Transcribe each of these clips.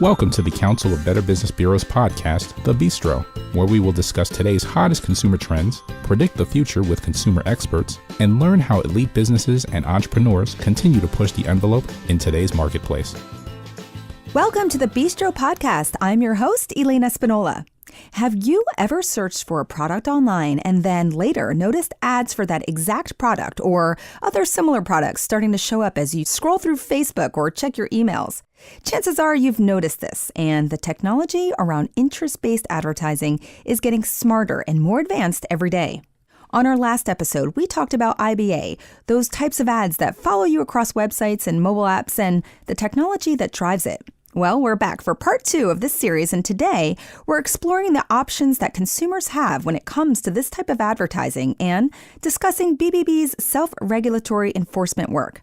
Welcome to the Council of Better Business Bureau's podcast, The Bistro, where we will discuss today's hottest consumer trends, predict the future with consumer experts, and learn how elite businesses and entrepreneurs continue to push the envelope in today's marketplace. Welcome to the Bistro podcast. I'm your host, Elena Spinola. Have you ever searched for a product online and then later noticed ads for that exact product or other similar products starting to show up as you scroll through Facebook or check your emails? Chances are you've noticed this, and the technology around interest-based advertising is getting smarter and more advanced every day. On our last episode, we talked about IBA, those types of ads that follow you across websites and mobile apps, and the technology that drives it. Well, we're back for part 2 of this series, and today we're exploring the options that consumers have when it comes to this type of advertising and discussing BBB's self-regulatory enforcement work.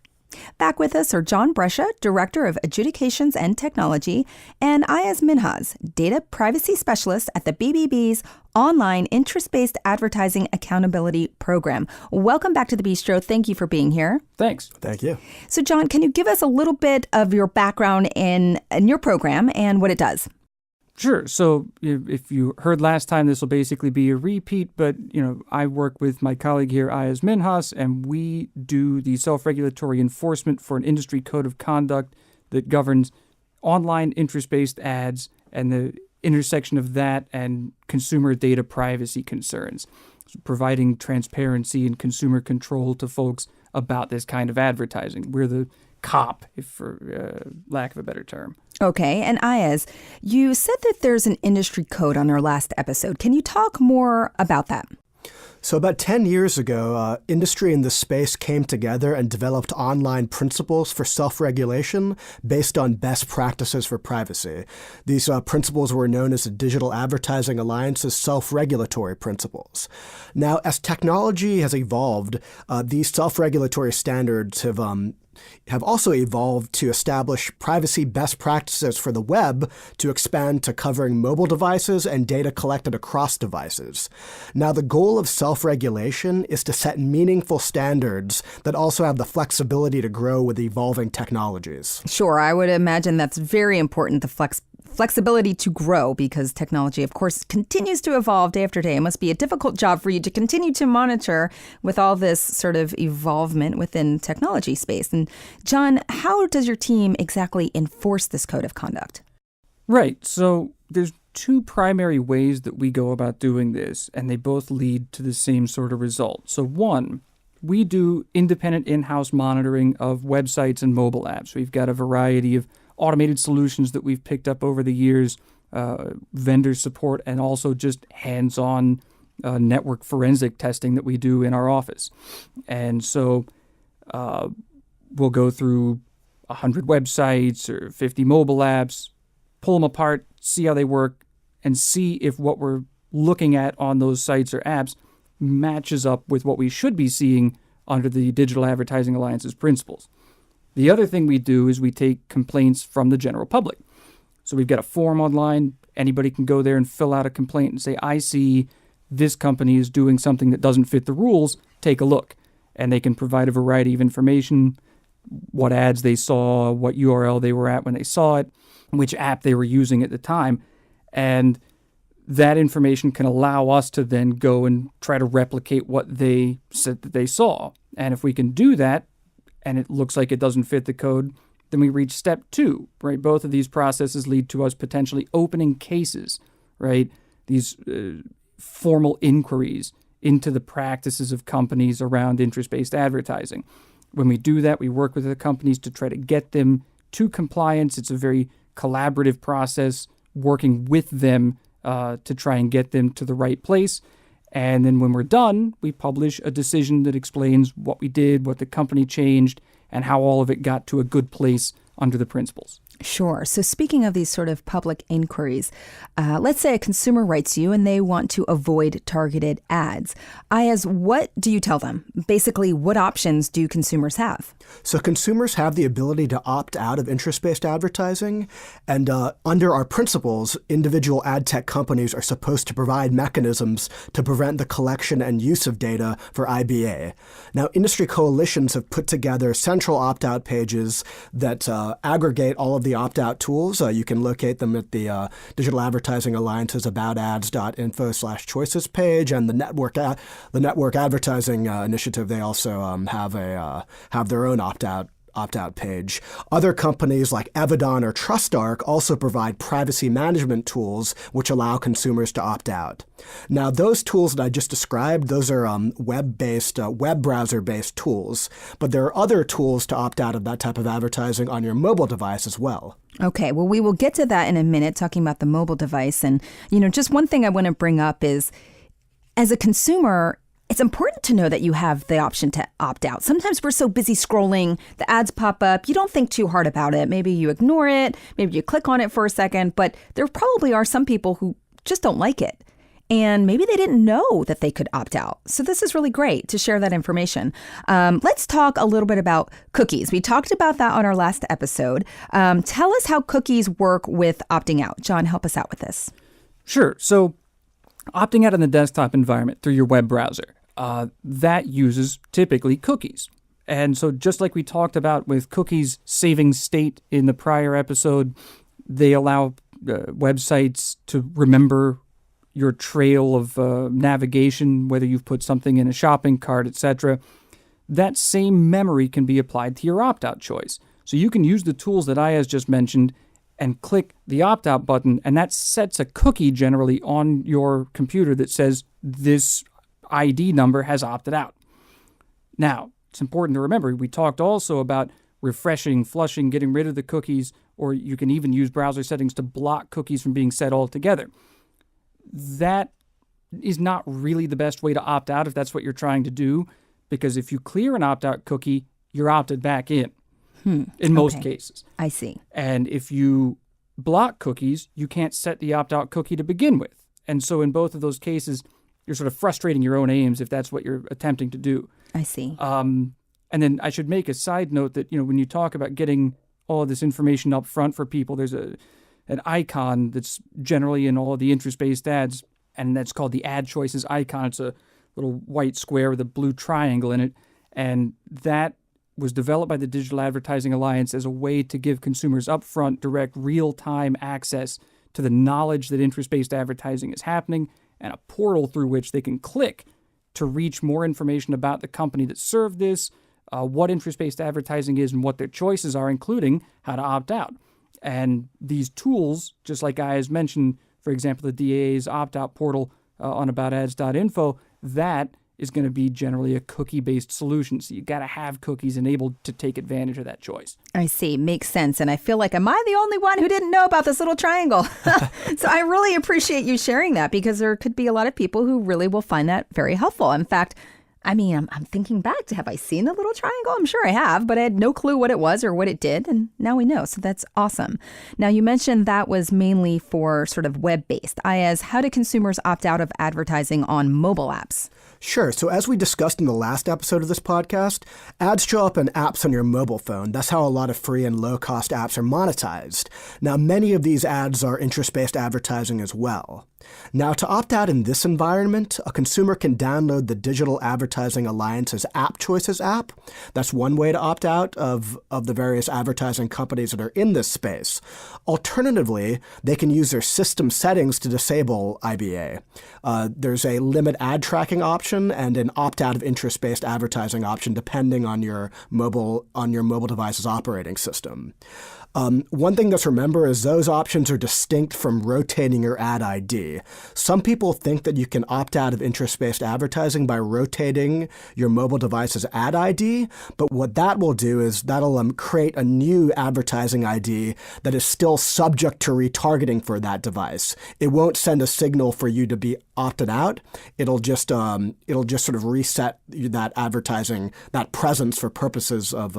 Back with us are John Brescia, Director of Adjudications and Technology, and Ayaz Minhas, Data Privacy Specialist at the BBB's Online Interest-Based Advertising Accountability Program. Welcome back to the Bistro. Thank you for being here. Thanks. Thank you. So, John, can you give us a little bit of your background in your program and what it does? Sure. So if you heard last time, this will basically be a repeat, but I work with my colleague here, Ayaz Minhas, and we do the self-regulatory enforcement for an industry code of conduct that governs online interest-based ads and the intersection of that and consumer data privacy concerns, so providing transparency and consumer control to folks about this kind of advertising. We're the cop, if for lack of a better term. Okay, and Ayaz, you said that there's an industry code on our last episode. Can you talk more about that? So about 10 years ago, industry in this space came together and developed online principles for self-regulation based on best practices for privacy. These principles were known as the Digital Advertising Alliance's self-regulatory principles. Now, as technology has evolved, these self-regulatory standards have also evolved to establish privacy best practices for the web to expand to covering mobile devices and data collected across devices. Now, the goal of self-regulation is to set meaningful standards that also have the flexibility to grow with evolving technologies. Sure, I would imagine that's very important, the flexibility to grow, because technology, of course, continues to evolve day after day. It must be a difficult job for you to continue to monitor with all this sort of evolvement within technology space. And John, how does your team exactly enforce this code of conduct? Right. So there's 2 primary ways that we go about doing this, and they both lead to the same sort of result. So one, we do independent in-house monitoring of websites and mobile apps. We've got a variety of automated solutions that we've picked up over the years, vendor support, and also just hands-on network forensic testing that we do in our office. And so we'll go through 100 websites or 50 mobile apps, pull them apart, see how they work, and see if what we're looking at on those sites or apps matches up with what we should be seeing under the Digital Advertising Alliance's principles. The other thing we do is we take complaints from the general public. So we've got a form online. Anybody can go there and fill out a complaint and say, I see this company is doing something that doesn't fit the rules. Take a look. And they can provide a variety of information, what ads they saw, what URL they were at when they saw it, which app they were using at the time. And that information can allow us to then go and try to replicate what they said that they saw. And if we can do that, and it looks like it doesn't fit the code, then we reach step 2, right? Both of these processes lead to us potentially opening cases, right? These formal inquiries into the practices of companies around interest-based advertising. When we do that, we work with the companies to try to get them to compliance. It's a very collaborative process, working with them to try and get them to the right place. And then when we're done, we publish a decision that explains what we did, what the company changed, and how all of it got to a good place under the principles. Sure. So speaking of these sort of public inquiries, let's say a consumer writes you and they want to avoid targeted ads. Ayaz, what do you tell them? Basically, what options do consumers have? So consumers have the ability to opt out of interest-based advertising. And under our principles, individual ad tech companies are supposed to provide mechanisms to prevent the collection and use of data for IBA. Now, industry coalitions have put together central opt-out pages that aggregate all of the opt-out tools. You can locate them at the Digital Advertising Alliance's aboutads.info/choices page, and the Network Advertising Initiative. They also have their own opt-out page. Other companies like Evidon or TrustArc also provide privacy management tools which allow consumers to opt out. Now, those tools that I just described, those are web browser-based tools, but there are other tools to opt out of that type of advertising on your mobile device as well. Okay, well, we will get to that in a minute, talking about the mobile device. And, just one thing I want to bring up is, as a consumer, it's important to know that you have the option to opt out. Sometimes we're so busy scrolling, the ads pop up, you don't think too hard about it. Maybe you ignore it, maybe you click on it for a second, but there probably are some people who just don't like it. And maybe they didn't know that they could opt out. So this is really great to share that information. Let's talk a little bit about cookies. We talked about that on our last episode. Tell us how cookies work with opting out. John, help us out with this. Sure. So opting out in the desktop environment through your web browser, that uses typically cookies. And so just like we talked about with cookies saving state in the prior episode, they allow websites to remember your trail of navigation, whether you've put something in a shopping cart, etc. That same memory can be applied to your opt-out choice. So you can use the tools that Ayaz just mentioned and click the opt-out button, and that sets a cookie generally on your computer that says this ID number has opted out. Now, it's important to remember, we talked also about refreshing, flushing, getting rid of the cookies, or you can even use browser settings to block cookies from being set altogether. That is not really the best way to opt out if that's what you're trying to do, because if you clear an opt-out cookie, you're opted back in most cases. I see. And if you block cookies, you can't set the opt-out cookie to begin with. And so in both of those cases, you're sort of frustrating your own aims if that's what you're attempting to do. I see. And then I should make a side note that, when you talk about getting all of this information up front for people, there's an icon that's generally in all of the interest-based ads, and that's called the Ad Choices icon. It's a little white square with a blue triangle in it, and that was developed by the Digital Advertising Alliance as a way to give consumers upfront, direct, real-time access to the knowledge that interest-based advertising is happening, and a portal through which they can click to reach more information about the company that served this, what interest-based advertising is, and what their choices are, including how to opt out. And these tools, just like Ayaz mentioned, for example, the DAA's opt-out portal on aboutads.info, that is going to be generally a cookie-based solution. So you got to have cookies enabled to take advantage of that choice. I see. Makes sense. And I feel like, am I the only one who didn't know about this little triangle? So I really appreciate you sharing that, because there could be a lot of people who really will find that very helpful. In fact, I'm thinking back to, have I seen the little triangle? I'm sure I have, but I had no clue what it was or what it did. And now we know. So that's awesome. Now, you mentioned that was mainly for sort of web-based. Ayaz, how do consumers opt out of advertising on mobile apps? Sure. So as we discussed in the last episode of this podcast, ads show up in apps on your mobile phone. That's how a lot of free and low-cost apps are monetized. Now, many of these ads are interest-based advertising as well. Now, to opt out in this environment, a consumer can download the Digital Advertising Alliance's App Choices app. That's one way to opt out of the various advertising companies that are in this space. Alternatively, they can use their system settings to disable IBA. There's a limit ad tracking option and an opt-out of interest-based advertising option depending on your mobile device's operating system. One thing to remember is those options are distinct from rotating your ad ID. Some people think that you can opt out of interest-based advertising by rotating your mobile device's ad ID, but what that will do is that'll create a new advertising ID that is still subject to retargeting for that device. It won't send a signal for you to be opted out. It'll just sort of reset that advertising, that presence for purposes of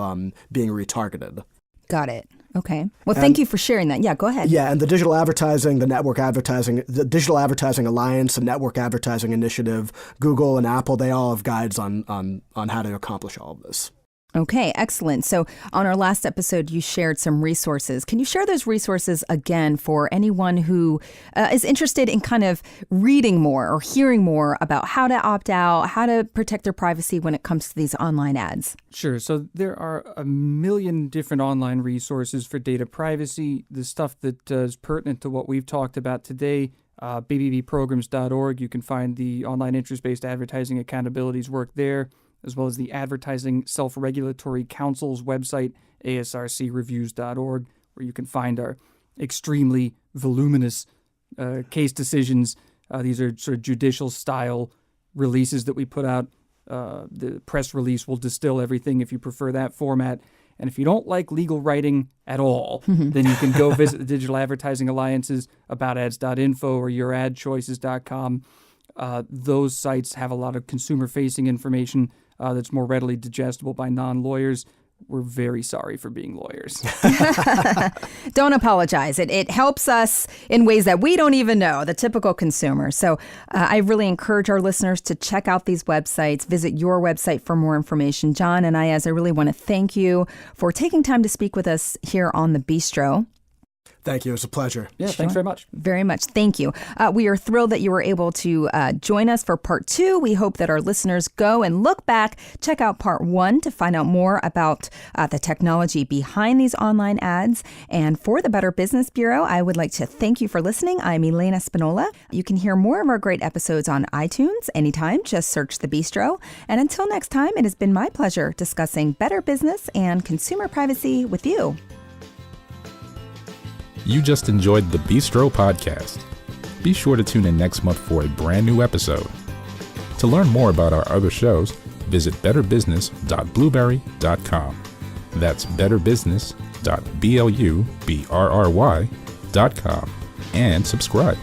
being retargeted. Got it. Okay. Well, thank you for sharing that. Yeah, go ahead. Yeah, and the Digital Advertising, the Digital Advertising Alliance, the Network Advertising Initiative, Google and Apple, they all have guides on how to accomplish all of this. Okay, excellent. So on our last episode, you shared some resources. Can you share those resources again for anyone who is interested in kind of reading more or hearing more about how to opt out, how to protect their privacy when it comes to these online ads? Sure. So there are a million different online resources for data privacy. The stuff that is pertinent to what we've talked about today, bbbprograms.org. You can find the online interest-based advertising accountability's work there, as well as the Advertising Self-Regulatory Council's website, asrcreviews.org, where you can find our extremely voluminous case decisions. These are sort of judicial-style releases that we put out. The press release will distill everything if you prefer that format. And if you don't like legal writing at all, then you can go visit the Digital Advertising Alliance's aboutads.info or youradchoices.com. Those sites have a lot of consumer-facing information that's more readily digestible by non-lawyers. We're very sorry for being lawyers. Don't apologize. It helps us in ways that we don't even know, the typical consumer. So I really encourage our listeners to check out these websites, visit your website for more information. John and Ayaz, I really want to thank you for taking time to speak with us here on The Bistro. Thank you. It was a pleasure. Yeah, thanks very much. Very much. Thank you. We are thrilled that you were able to join us for part 2. We hope that our listeners go and look back, check out part 1 to find out more about the technology behind these online ads. And for the Better Business Bureau, I would like to thank you for listening. I'm Elena Spinola. You can hear more of our great episodes on iTunes anytime. Just search The Bistro. And until next time, it has been my pleasure discussing better business and consumer privacy with you. You just enjoyed the Bistro podcast. Be sure to tune in next month for a brand new episode. To learn more about our other shows, visit betterbusiness.blueberry.com. That's betterbusiness.blueberry.com and subscribe.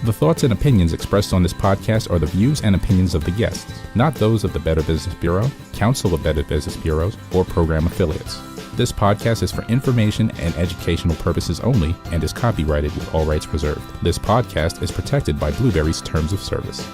The thoughts and opinions expressed on this podcast are the views and opinions of the guests, not those of the Better Business Bureau, Council of Better Business Bureaus, or program affiliates. This podcast is for information and educational purposes only and is copyrighted with all rights reserved. This podcast is protected by Blueberry's Terms of Service.